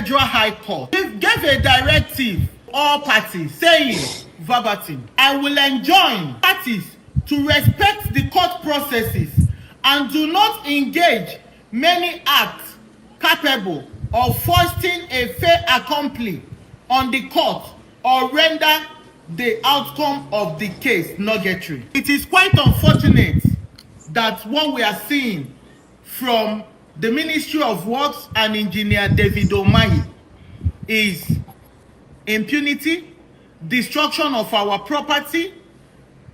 Federal High Court gave a directive to all parties saying, verbatim, I will enjoin parties to respect the court processes and do not engage many acts capable of foisting a fait accompli on the court or render the outcome of the case nugatory. It is quite unfortunate that what we are seeing from the Ministry of Works and Engineer David Umahi is impunity, destruction of our property,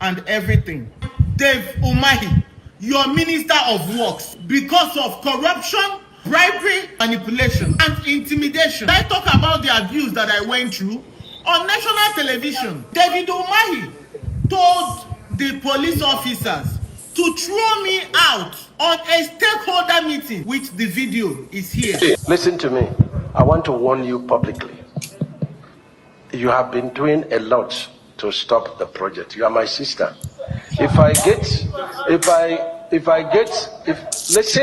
and everything. Dave Umahi, your Minister of Works, because of corruption, bribery, manipulation, and intimidation. I talk about the abuse that I went through on national television. David Umahi told the police officers to throw me out on a stakeholder meeting, which the video is here. Listen to me. I want to warn you publicly. You have been doing a lot to stop the project. You are my sister. Listen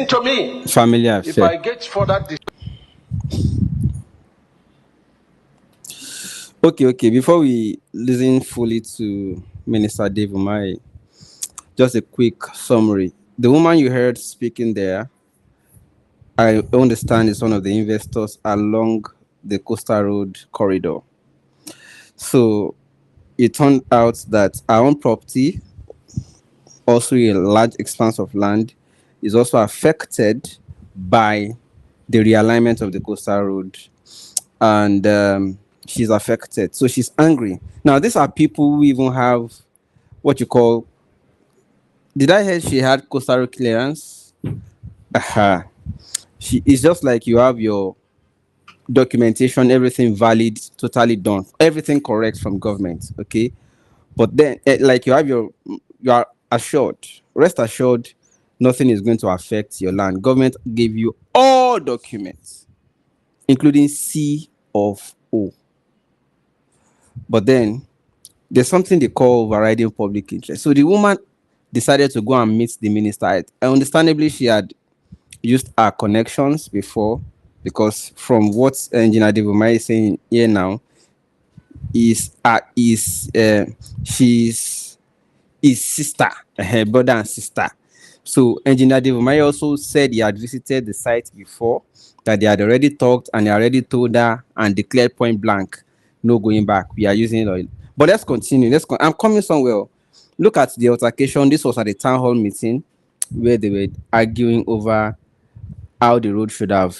to me. Familiar. If I get further. Okay. Before we listen fully to Minister Dave Umahi, just a quick summary. The woman you heard speaking there, I understand, is one of the investors along the Coastal Road corridor. So it turned out that our own property, also a large expanse of land, is also affected by the realignment of the Coastal Road. And she's affected. So she's angry. Now, these are people who even have what you call, did I hear she had Coastal Road clearance? It's just like you have your documentation, everything valid, totally done, everything correct from government, okay? But then, like you are assured, rest assured, nothing is going to affect your land. Government gave you all documents, including C of O. But then, there's something they call overriding public interest. So the woman decided to go and meet the minister. Understandably, she had used her connections before, because from what Engineer Dave Umahi is saying here now, she's his sister, her brother and sister. So Engineer Dave Umahi also said he had visited the site before, that they had already talked and they already told her and declared point blank, no going back. We are using oil. But let's continue. I'm coming somewhere. Look at the altercation. This was at a town hall meeting where they were arguing over how the road should have,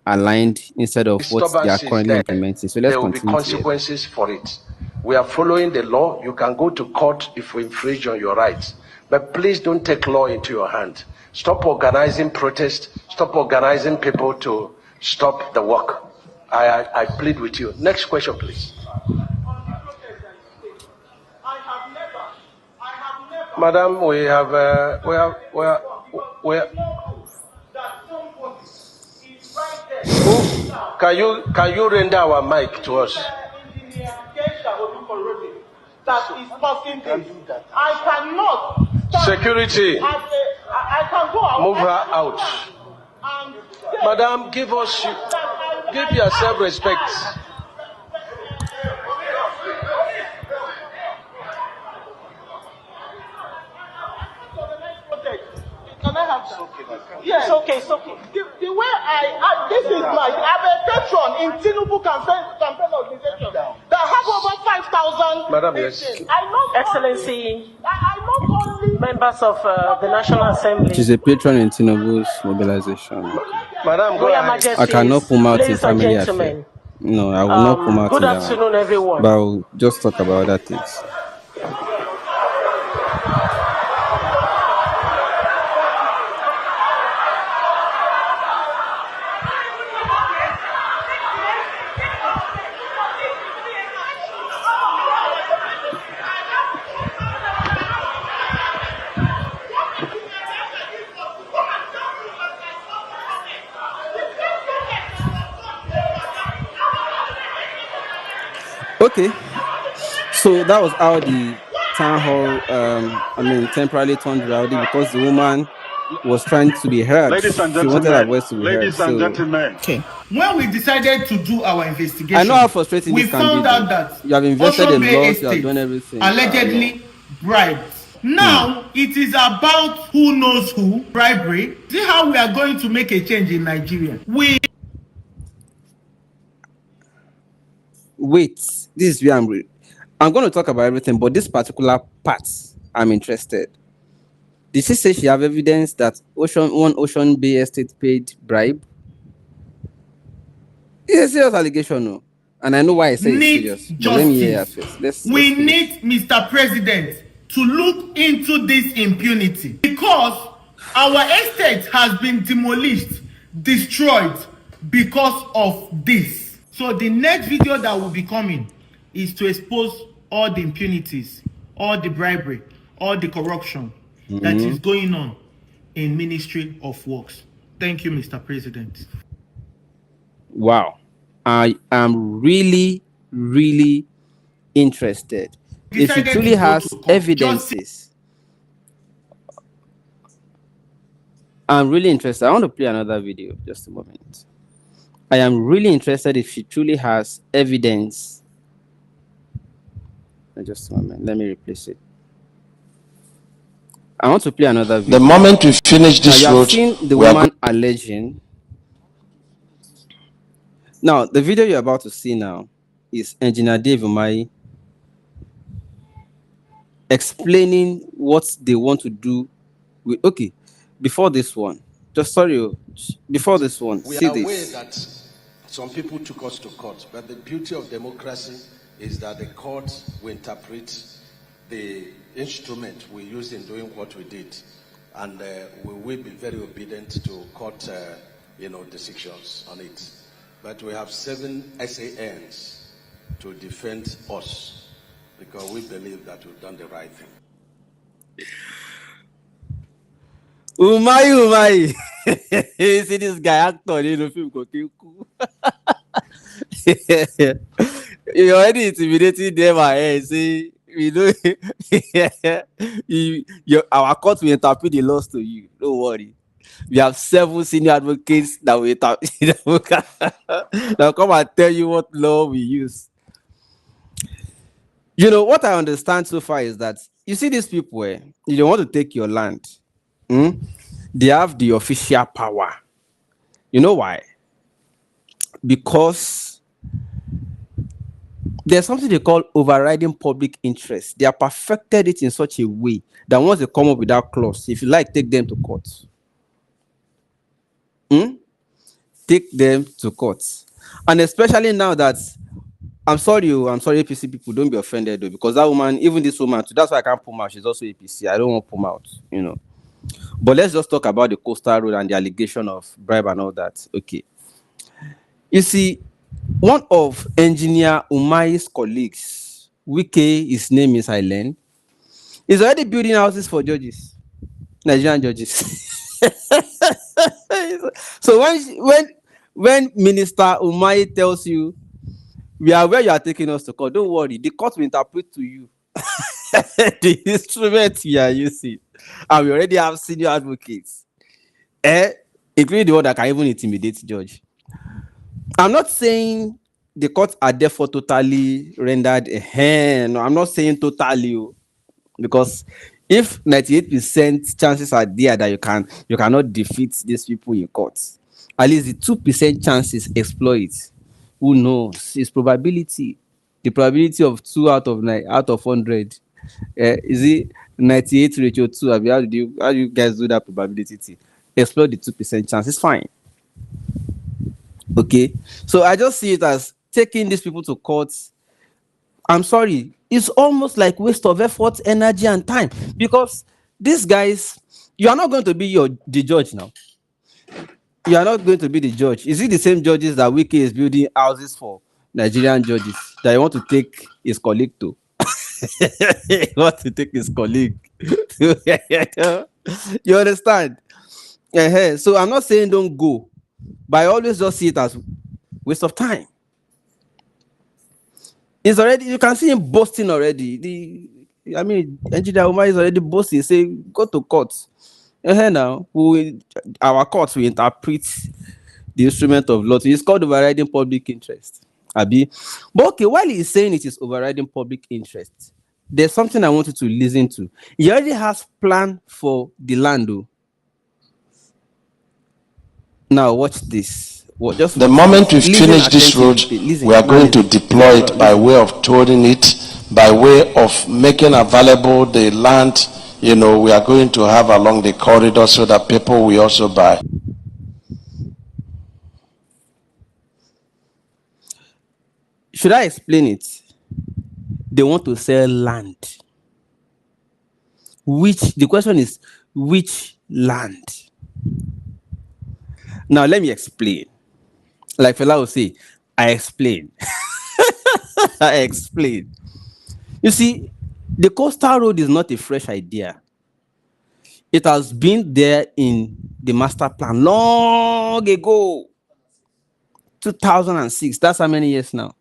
aligned instead of what they are currently implementing. So let's continue. There will be consequences for it. We are following the law. You can go to court if we infringe on your rights. But please don't take law into your hand. Stop organizing protests. Stop organizing people to stop the work. I plead with you. Next question, please. Madam, we have. Can you render our mic to us? That is causing this. I cannot. Security. I can go out. Move her out. Madam, give yourself respect. Can I have that? Yes, okay, it's okay. The way this is I'm a patron in Tinubu campaign organization that have over 5,000. Madam, yes. Excellency, members of the National Assembly. She's a patron in Tinubu's mobilization. Madam, go ahead. I cannot pull out in family affair. No, I will not pull out. Good afternoon, everyone. But I will just talk about other things. Okay, so that was how the town hall, temporarily turned rowdy because the woman was trying to be heard. Ladies and she wanted her voice to gentlemen, be heard. ladies and gentlemen, Okay. When we decided to do our investigation, I know how frustrating we this can be, found out though. that You have invested a Ocean Bay lot, you have Estate done everything. No. allegedly bribed. Now it is about who knows who, bribery. See how we are going to make a change in Nigeria. Wait, this is where I'm going to talk about everything, but this particular part, I'm interested. Did she say she have evidence that Ocean Bay Estate paid bribe? It's a serious allegation, no. And I know why I say it's serious. Need But let me hear her justice. first. Let's We finish. need Mr. President to look into this impunity because our estate has been demolished, destroyed because of this. So the next video that will be coming is to expose all the impunities, all the bribery, all the corruption that is going on in Ministry of Works. Thank you, Mr. President. Wow. I am really, really interested. If she Decided truly to go has to court. evidences, I'm really interested. I want to play another video. Just a moment. I am really interested if she truly has evidence. Just a moment. Let me replace it. I want to play another video. The moment we finish Now, this you have road, seen the we are woman alleging. Now, the video you're about to see now is Engineer Dave Umahi explaining what they want to do with. Okay, before this one, before this one, We see are aware this. that some people took us to court, but the beauty of democracy is that the court will interpret the instrument we used in doing what we did, and we will be very obedient to court, decisions on it. But we have 7 SANs to defend us because we believe that we've done the right thing. Umahi. You see this guy actor in the film cooking cool. You already intimidating them ahead. See, we know our court will interpret the laws to you. Don't worry. We have 7 senior advocates that will they'll come and tell you what law we use. You know what I understand so far is that you see these people, you don't want to take your land. They have the official power. You know why? Because there's something they call overriding public interest. They have perfected it in such a way that once they come up with that clause, if you like, take them to court. Take them to court. And especially now that I'm sorry, APC people, don't be offended though, because that woman, even this woman, too, that's why I can't pull out. She's also APC. I don't want to pull out, But let's just talk about the coastal road and the allegation of bribe and all that. Okay. You see, one of Engineer Umahi's colleagues, Wike, his name is Ailen, is already building houses for judges, Nigerian judges. So when Minister Umahi tells you, we are where you are taking us to court, don't worry, the court will interpret to you the instrument you are using. And we already have senior advocates, including the one that can even intimidate judge. I'm not saying the courts are therefore totally rendered. No, I'm not saying totally, because if 98% chances are there that you cannot defeat these people in court, at least the 2% chances exploit. Who knows? It's probability. The probability of 2 out of 100. Is it 98 ratio 2? I mean, how do you guys do that probability thing? Exploit the 2% chance. It's fine. Okay, so I just see it as taking these people to court. I'm sorry, it's almost like waste of effort, energy, and time, because these guys, you are not going to be the judge now. You are not going to be the judge. Is it the same judges that Wike is building houses for Nigerian judges that you want to take his colleague to? You want to take his colleague to, you understand? So I'm not saying don't go, but I always just see it as waste of time. It's already, you can see him boasting already. Engineer Umahi is already boasting, say, go to court. Now, our courts will interpret the instrument of law. It's called overriding public interest. Abi. But okay, while he's saying it is overriding public interest, there's something I want you to listen to. He already has plan for the land. Oh. Now watch this. Just The watch moment we this. finish this road, we are going to deploy it by way of towing it, by way of making available the land, we are going to have along the corridor so that people will also buy. Should I explain it? They want to sell land. The question is, which land? Now, let me explain. Like Fela will say, I explain. I explain. You see, the coastal road is not a fresh idea. It has been there in the master plan long ago. 2006. That's how many years now?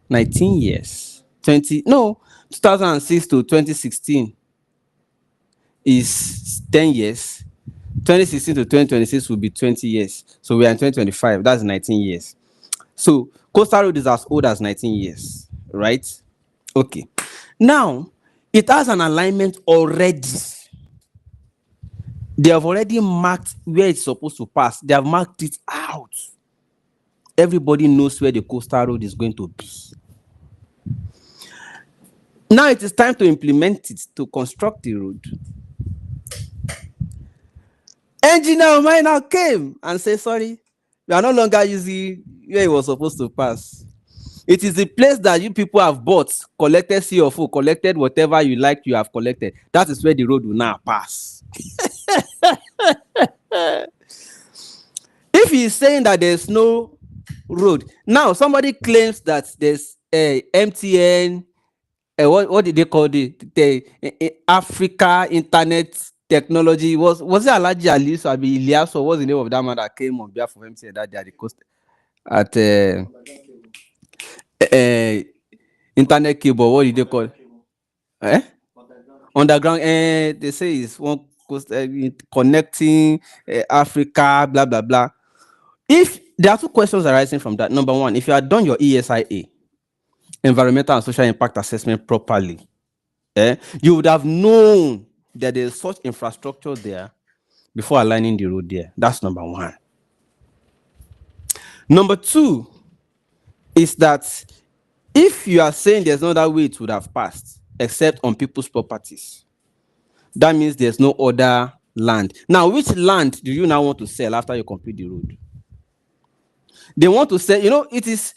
19 years. 2006 to 2016 is 10 years. 2016 to 2026 will be 20 years. So we are in 2025. That's 19 years. So coastal road is as old as 19 years, right? Okay. Now, it has an alignment already. They have already marked where it's supposed to pass. They have marked it out. Everybody knows where the coastal road is going to be. Now it is time to implement it, to construct the road. Engineer Umahi now came and said, sorry, we are no longer using where it was supposed to pass. It is the place that you people have bought, collected CFO, collected whatever you like you have collected. That is where the road will now pass. If he is saying that there's no road, now somebody claims that there's MTN, what did they call it? The Africa Internet Technology. Was it Alhaji Ali or Ilyas, or what's the name of that man that came on behalf of MTN that day at the coast at internet cable? What did they call it? Underground. They say it's one coast connecting Africa, blah blah blah. If there are two questions arising from that. Number one, if you had done your ESIA, environmental and social impact assessment, properly, you would have known that there's such infrastructure there before aligning the road there. That's number one. Number two is that if you are saying there's no other way it would have passed except on people's properties, that means there's no other land. Now, which land do you now want to sell after you complete the road? They want to sell, it is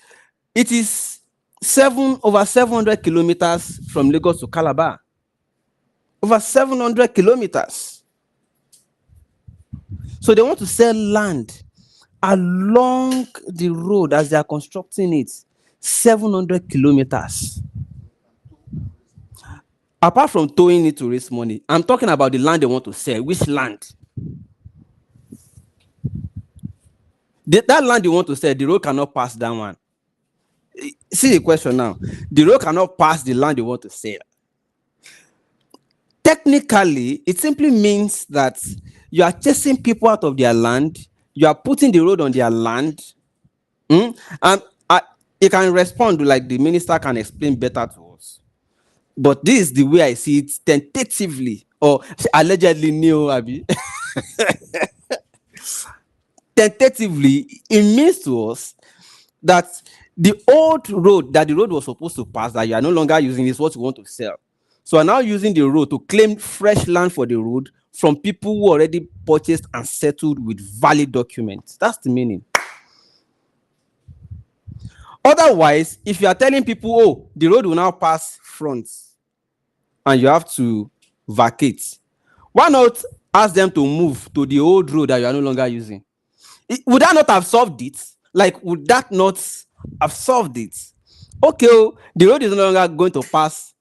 over 700 kilometers from Lagos to Calabar. Over 700 kilometers. So they want to sell land along the road as they are constructing it. 700 kilometers. Apart from towing it to raise money, I'm talking about the land they want to sell. Which land? That land you want to sell, the road cannot pass that one. See the question now. The road cannot pass the land you want to sell. Technically, it simply means that you are chasing people out of their land. You are putting the road on their land. And you can respond like the minister can explain better to us. But this is the way I see it tentatively, or allegedly new, Abi. Tentatively, it means to us that the old road that the road was supposed to pass, that you are no longer using, is what you want to sell. So I'm now using the road to claim fresh land for the road from people who already purchased and settled with valid documents. That's the meaning. Otherwise, if you are telling people, oh, the road will now pass front and you have to vacate, why not ask them to move to the old road that you are no longer using? Would that not have solved it? Like, would that not have solved it? Okay, the road is no longer going to pass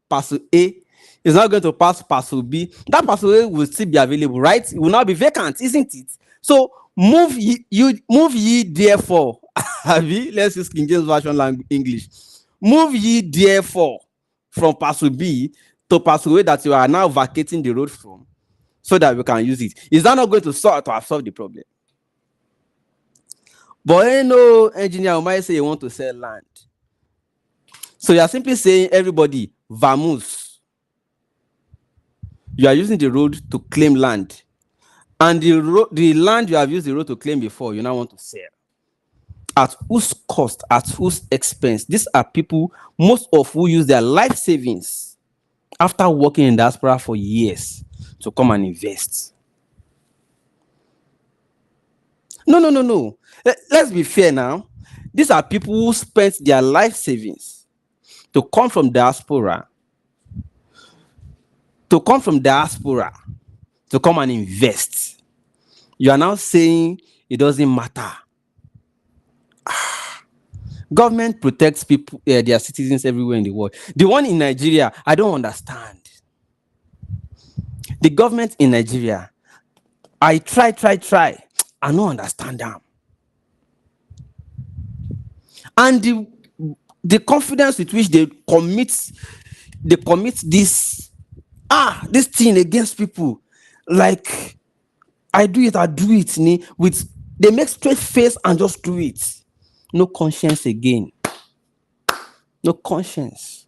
parcel A. It's not going to pass parcel B. That parcel A will still be available, right? It will now be vacant, isn't it? So move ye therefore. Let's use King James Version English. Move ye therefore from parcel B to parcel A that you are now vacating the road from, so that we can use it. Is that not going to have solved the problem? But ain't no engineer who might say you want to sell land. So you are simply saying, everybody, vamoose. You are using the road to claim land. And the land you have used the road to claim before, you now want to sell. At whose cost, at whose expense? These are people, most of who use their life savings after working in diaspora for years to come and invest. No. Let's be fair now. These are people who spent their life savings to come from diaspora, to come and invest. You are now saying it doesn't matter. Government protects people, their citizens everywhere in the world. The one in Nigeria, I don't understand. The government in Nigeria, I try. I don't understand them. And the confidence with which they commit this thing against people, like I do it, with they make straight face and just do it. No conscience again. No conscience.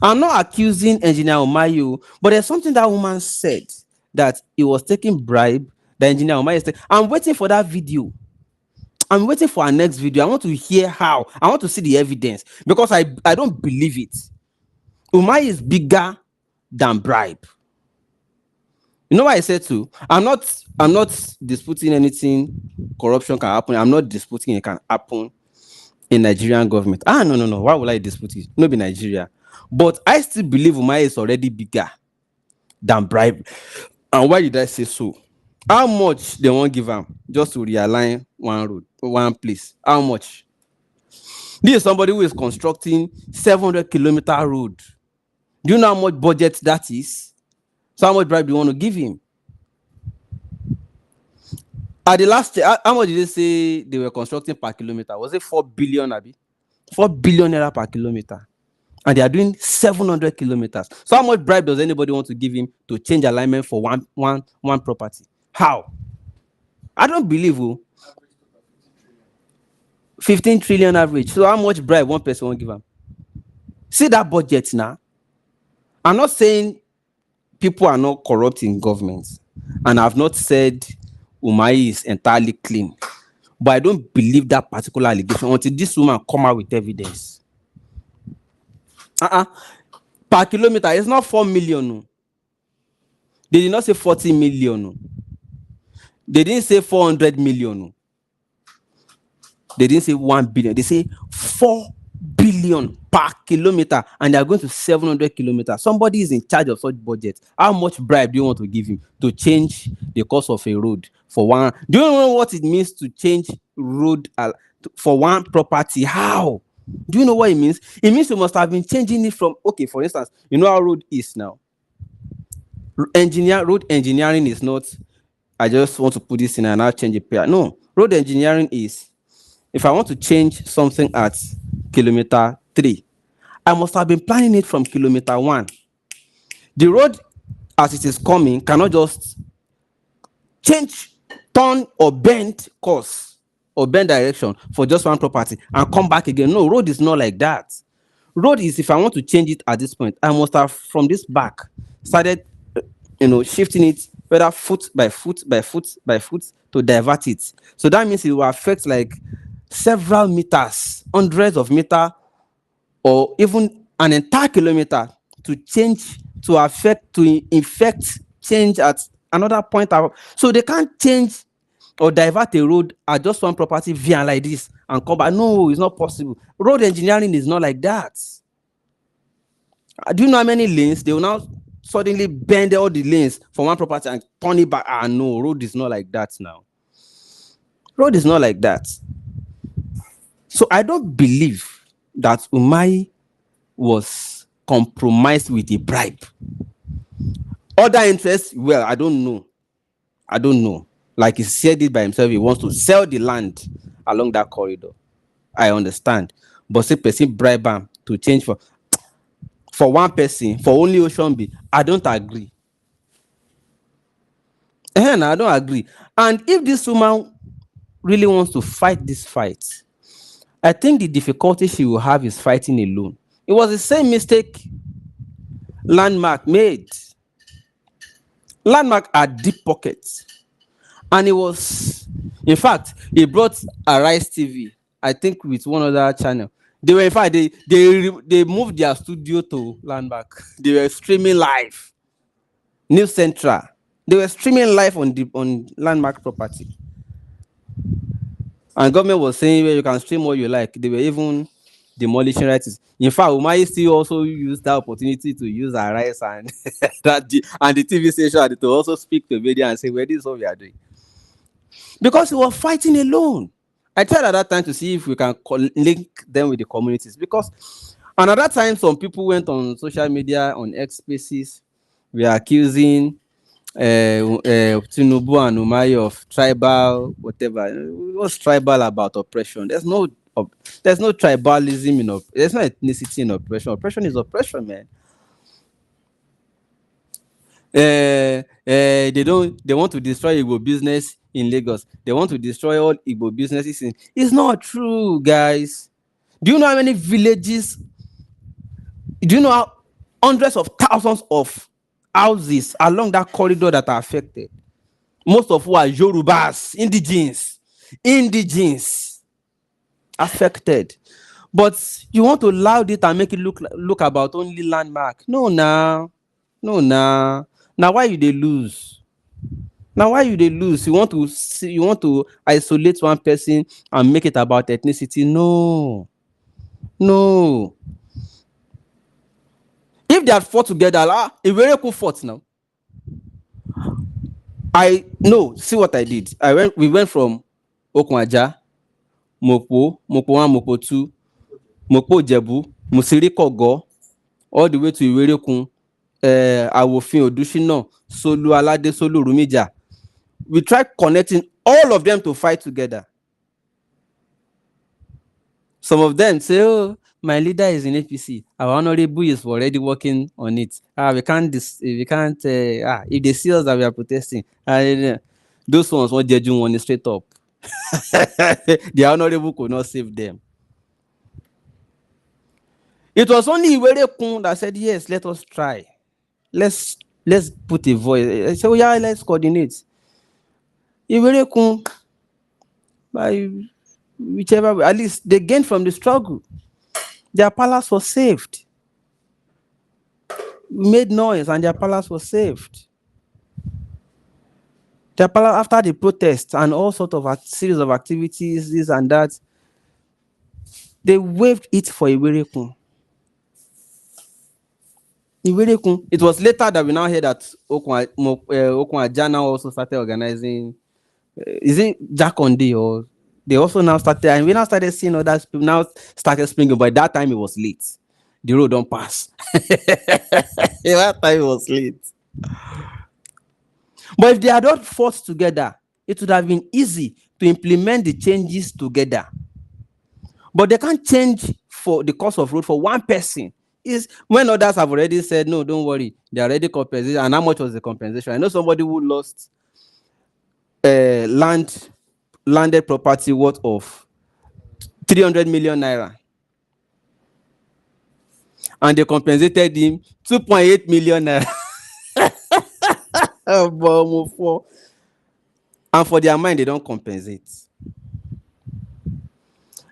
I'm not accusing Engineer Umahi, but there's something that woman said, that he was taking bribe. The Engineer Umahi said, I'm waiting for that video. I'm waiting for our next video. I want to hear how. I want to see the evidence, because I don't believe it. Umahi is bigger than bribe. You know what I said too? I'm not disputing anything. Corruption can happen. I'm not disputing it can happen in Nigerian government. No. Why would I dispute it? No, be Nigeria. But I still believe Umahi is already bigger than bribe. And why did I say so? How much they won't give him just to realign one road, one place? How much? This is somebody who is constructing 700-kilometer road. Do you know how much budget that is? So how much bribe do you want to give him? At the last, how much did they say they were constructing per kilometer? Was it 4 billion, Abi? 4 billion naira per kilometer. And they are doing 700 kilometers. So how much bribe does anybody want to give him to change alignment for one property? How? I don't believe 15 trillion average. So how much bribe one person won't give him? See that budget now. I'm not saying people are not corrupt in government, and I've not said Umahi is entirely clean, but I don't believe that particular allegation until this woman come out with evidence. Per kilometer, it's not 4 million. No. They did not say 40 million. No. They didn't say 400 million. No. They didn't say 1 billion. They say 4 billion per kilometer, and they are going to 700 kilometers. Somebody is in charge of such budget. How much bribe do you want to give him to change the course of a road for one? Do you know what it means to change road for one property? How? Do you know what it means? It means you must have been changing it from, okay, for instance, you know how road is now. Road engineering is not, I just want to put this in and I'll change it. No, road engineering is, if I want to change something at kilometer 3, I must have been planning it from kilometer 1. The road, as it is coming, cannot just change, turn, or bend course or bend direction for just one property and come back again. No, road is not like that. Road is, if I want to change it at this point, I must have from this back started, shifting it, whether foot by foot to divert it. So that means it will affect like several meters, hundreds of meters, or even an entire kilometer to change, to affect, to infect change at another point. So they can't change or divert a road at just one property via like this and come back. No, it's not possible. Road engineering is not like that. Do you know how many lanes they will now suddenly bend all the lanes from one property and turn it back? No, road is not like that now. Road is not like that. So I don't believe that Umahi was compromised with a bribe. Other interests, well, I don't know. Like he said it by himself, he wants to sell the land along that corridor. I understand. But say person bribe him to change for one person, for only Ocean Bay, I don't agree. I don't agree. And if this woman really wants to fight this fight, I think the difficulty she will have is fighting alone. It was the same mistake Landmark made. Landmark had deep pockets, and it was, in fact, he brought Arise TV, I think, with one other channel. They were, in fact, they moved their studio to Landmark. They were streaming live. News Central. They were streaming live on Landmark property. And government was saying, well, you can stream what you like. They were even demolishing rights. In fact, Umahi still also used that opportunity to use Arise and and the TV station to also speak to media and say, well, this is what we are doing. Because he was fighting alone. I tried at that time to see if we can link them with the communities. Because another time, some people went on social media, on X Spaces, we are accusing Tinubu and Umahi of tribal, whatever. What's tribal about oppression? There's no tribalism in there's no ethnicity in oppression. Oppression is oppression, man. They want to destroy Igbo business in Lagos. They want to destroy all Igbo businesses in. It's not true, guys. Do you know how many villages? Do you know how hundreds of thousands of houses along that corridor that are affected? Most of who are Yorubas, indigenes affected. But you want to loud it and make it look about only Landmark. No, now. Now why you they lose? Now why you they lose? You want to isolate one person and make it about ethnicity? No. If they had fought together, a very cool fight now. See what I did. We went from Okwaja, Mopo 1, Mopo 2, Mopo Jebu, Musiri Kogo, all the way to Iwerekun, Awofin Odushina, Solu Alade, Solu Rumija. We tried connecting all of them to fight together. Some of them say, oh, my leader is in APC. Our honorable is already working on it. If they see us that we are protesting, those ones want Jeju one straight up. The honorable could not save them. It was only Iwerekun that said, yes, let us try. Let's put a voice. I said, oh, yeah, let's coordinate. Iwerekun, by whichever way, at least they gained from the struggle. Their palace was saved. We made noise and their palace was saved. Their palace, after the protests and all sorts of series of activities, this and that, they waived it for Iwerekun. It was later that we now heard that Okwaja now also started organizing. Is it Jack on Day or they also now started, and we now started seeing other people now started springing, but at that time it was late. The road don't pass. That time it was late. But if they had not fought together, it would have been easy to implement the changes together. But they can't change for the cost of road for one person. Is when others have already said, no, don't worry, they are already compensated. And how much was the compensation? I know somebody who lost landed property worth of 300 million naira. And they compensated him 2.8 million naira. And for their mind, they don't compensate.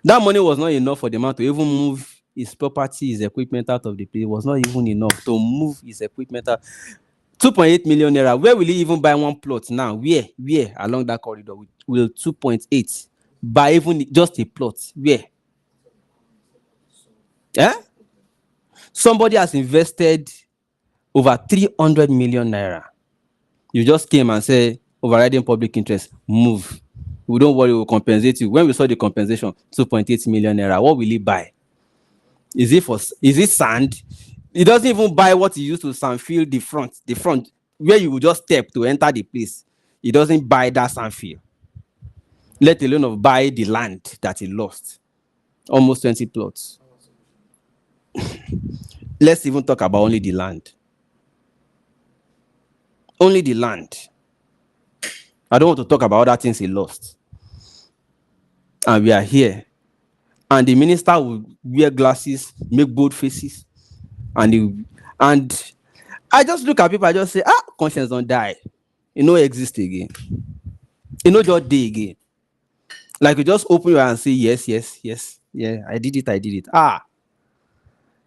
That money was not enough for the man to even move his property, his equipment out of the place. It was not even enough to move his equipment out. 2.8 million naira. Where will he even buy one plot now? Where along that corridor will 2.8 buy even just a plot? Where? Somebody has invested over 300 million naira. You just came and said, overriding public interest, move. We don't worry, we'll compensate you. When we saw the compensation, 2.8 million naira, what will he buy? Is it sand? He doesn't even buy what he used to sand fill the front, where you would just step to enter the place. He doesn't buy that sand fill. Let alone buy the land that he lost. Almost 20 plots. Let's even talk about only the land. Only the land. I don't want to talk about other things he lost. and we are here. And the minister will wear glasses, make bold faces, and I just look at people, I just say, conscience don't die. It no exist again. It no just day again. Like you just open your eye and say, yes, yes, yes, yeah, I did it, I did it.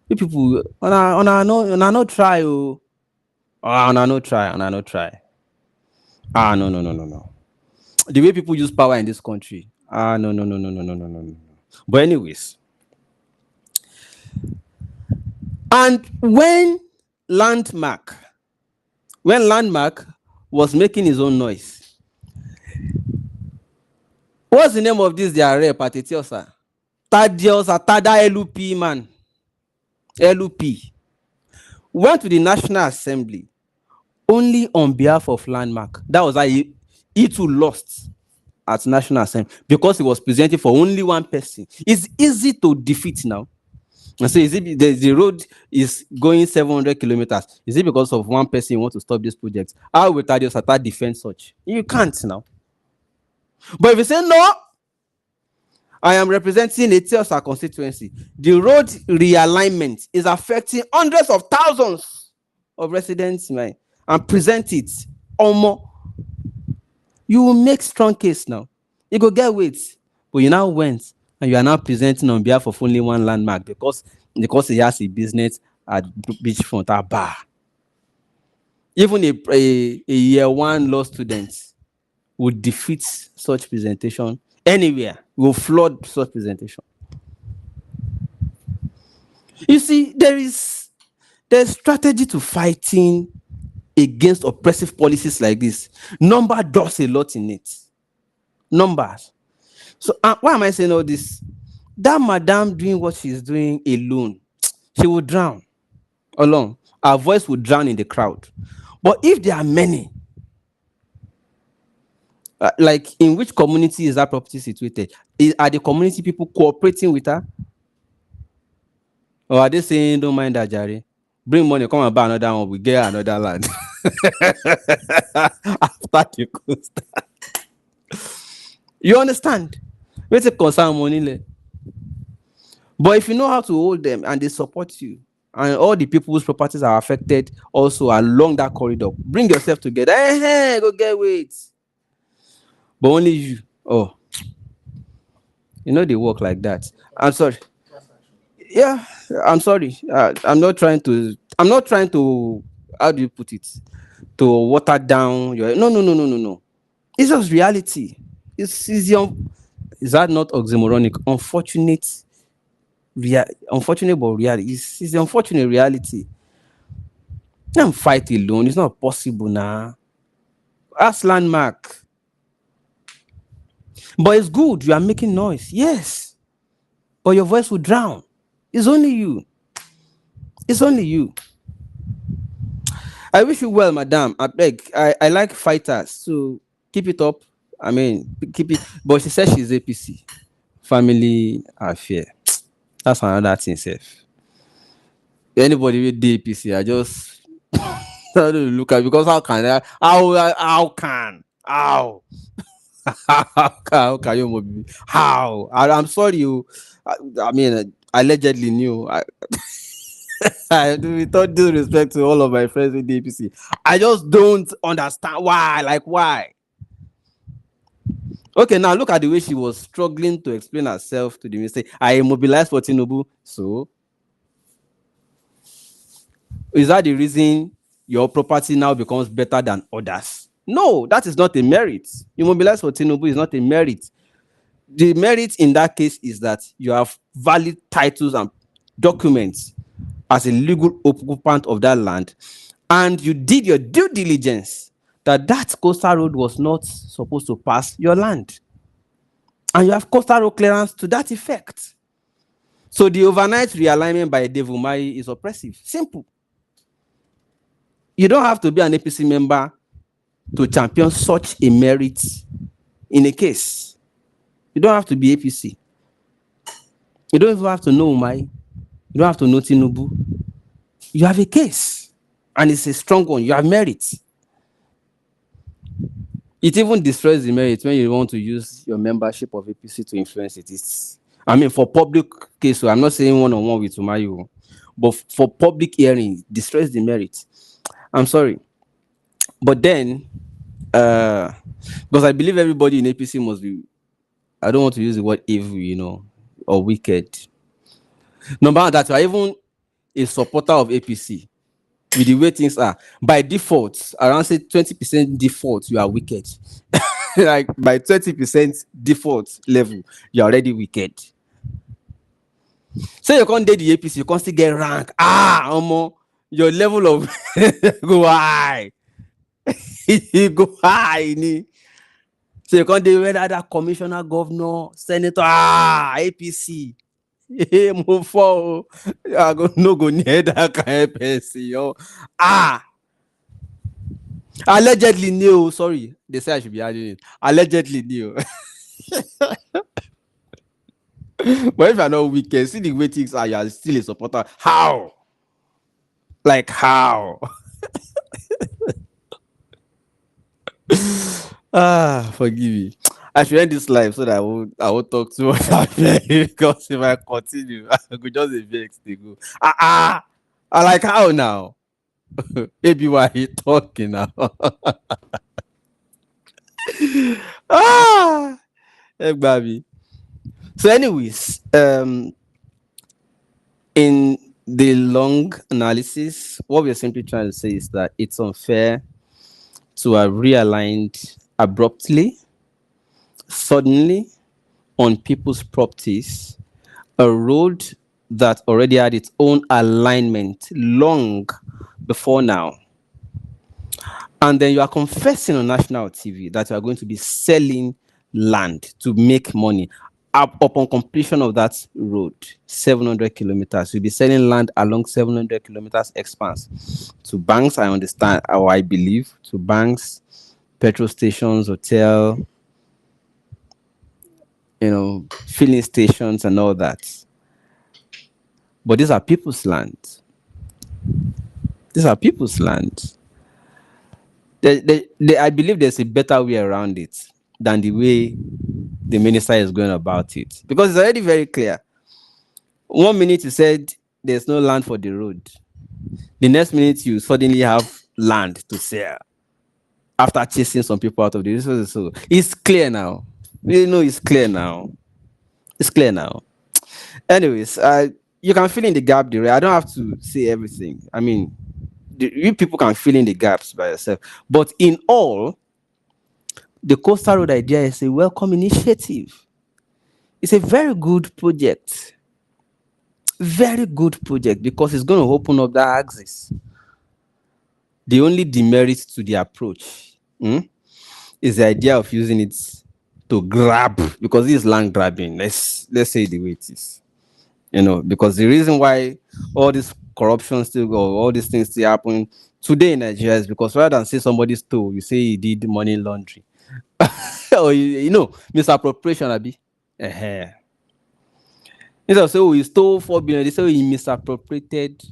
You people, on a no try, on a no try, on a no try. No, no, no, no, no. The way people use power in this country. No, no, no, no, no, no, no, no, no. But anyways, and Landmark was making his own noise, what's the name of this their rep at Etiosa? Tada LUP man. LUP went to the National Assembly only on behalf of Landmark. That was how he too lost at National Assembly because he was presenting for only one person. It's easy to defeat now. And so is it the road is going 700 kilometers? Is it because of one person who wants to stop this project? How will Tadio Sata defend such? You can't now. But if you say no, I am representing Etiosa constituency, the road realignment is affecting hundreds of thousands of residents, man, and present it. You will make strong case now. You go get weight, but you now went and you are now presenting on behalf of only one Landmark because he has a business at beachfront at bar. Even a year one law student would defeat such presentation anywhere, will flood such presentation. You see, there's strategy to fighting against oppressive policies like this. Number does a lot in it. Numbers. So why am I saying all this? That madam doing what she's doing alone, she will drown alone. Her voice will drown in the crowd. But if there are many, like in which community is that property situated? Are the community people cooperating with her? Or are they saying, don't mind that, Jerry? Bring money, come and buy another one, we get another land. After the coast. You understand? Let's concern money. But if you know how to hold them and they support you, and all the people whose properties are affected also along that corridor, bring yourself together. Hey, go get weight. But only you. They work like that. I'm sorry. Yeah, I'm sorry. I'm not trying to, how do you put it? To water down your, no. It's just reality. Is that not oxymoronic? Unfortunate, but reality. It's the unfortunate reality. Can't fight alone. It's not possible now. Ask Landmark. But it's good. You are making noise. Yes. But your voice will drown. It's only you. It's only you. I wish you well, madam. I beg. I like fighters. So keep it up. I mean, keep it. But she says she's APC. Family affair. That's another thing, safe. Anybody with the APC, I just look at, because how can you? How? I'm sorry, you. I mean, allegedly knew. With all due respect to all of my friends with the APC, I just don't understand why. Like, why? Okay, now look at the way she was struggling to explain herself to the minister. I mobilized for Tinubu. So, is that the reason your property now becomes better than others? No, that is not a merit. You mobilize for Tinubu is not a merit. The merit in that case is that you have valid titles and documents as a legal occupant of that land, and you did your due diligence that coastal road was not supposed to pass your land, and you have coastal road clearance to that effect. So the overnight realignment by Dave Umahi is oppressive. Simple. You don't have to be an APC member to champion such a merit in a case. You don't have to be APC. You don't even have to know Umahi. You don't have to know Tinubu. You have a case, and it's a strong one. You have merit. It even destroys the merit when you want to use your membership of APC to influence it. It's, I mean, for public case, so I'm not saying one-on-one with Umahi, but for public hearing, it destroys the merit. I'm sorry. But then, because I believe everybody in APC must be, I don't want to use the word evil, or wicked. Number one, that you are even a supporter of APC with the way things are. By default, around say 20% default, you are wicked. Like by 20% default level, you're already wicked. So you can't date the APC, you can't still get rank. Your level of go high. You go high. So you can't do whether that commissioner, governor, senator, APC. Move forward. I go no go near that kind of person, yo. Allegedly new. Sorry, they say I should be adding it. Allegedly new. But if you're not wicked, see the way things are, you're still a supporter. How? Like how? Forgive me. I should end this live so that I won't talk too much because if I continue, I could just be vex to go. I like how now? Maybe why he talking now? Hey, baby. So, anyways, in the long analysis, what we're simply trying to say is that it's unfair to have realigned abruptly, suddenly, on people's properties, a road that already had its own alignment long before now. And then you are confessing on national TV that you are going to be selling land to make money. Upon completion of that road, 700 kilometers, you'll be selling land along 700 kilometers expanse to banks, I understand, or I believe, to banks, petrol stations, hotel, filling stations and all that. But these are people's land. These are people's land. I believe there's a better way around it than the way the minister is going about it. Because it's already very clear. 1 minute you said there's no land for the road. The next minute you suddenly have land to sell after chasing some people out of the resources. So it's clear now. It's clear now. It's clear now. Anyways, you can fill in the gap there. I don't have to say everything. I mean, you people can fill in the gaps by yourself. But in all, the Coastal Road idea is a welcome initiative. It's a very good project. Very good project because it's going to open up that axis. The only demerit to the approach is the idea of using it to grab, because this is land grabbing. Let's say the way it is. Because the reason why all this corruption still go, all these things still happen today in Nigeria is because rather than say somebody stole, you say he did money laundering. Or misappropriation, Abi. Instead of saying he stole 4 billion, they say he misappropriated.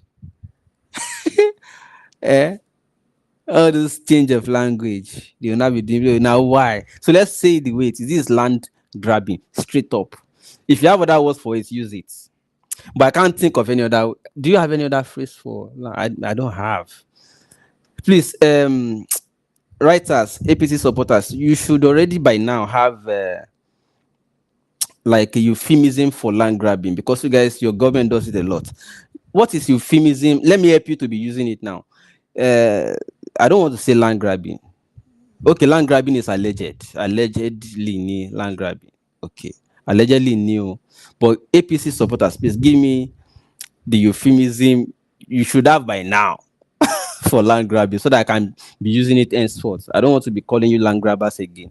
All this change of language, they will not be doing now. Why? So let's say the way it is. This is land grabbing, straight up. If you have other words for it, use it. But I can't think of any other. Do you have any other phrase for? No, I don't have. Please, writers, APC supporters, you should already by now have like a euphemism for land grabbing, because you guys, your government does it a lot. What is euphemism? Let me help you to be using it now. I don't want to say land grabbing. Okay, land grabbing is allegedly land grabbing. Okay, allegedly new. But APC supporters, please give me the euphemism you should have by now for land grabbing, so that I can be using it henceforth. I don't want to be calling you land grabbers again,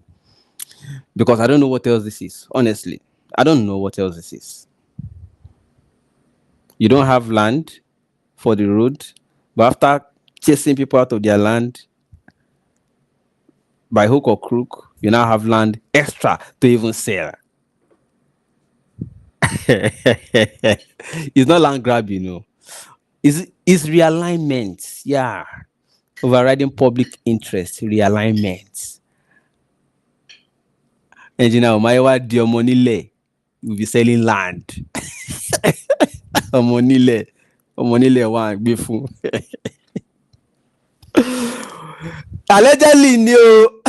because I don't know what else this is. Honestly, I don't know what else this is. You don't have land for the road, but after chasing people out of their land by hook or crook, you now have land extra to even sell. It's not land grabbing, It's realignment. Yeah. Overriding public interest, realignment. Engineer Umahi di ọmọ nílẹ̀, will be selling land. ọmọ nílẹ̀ wà gbé fún. Allegedly ni o.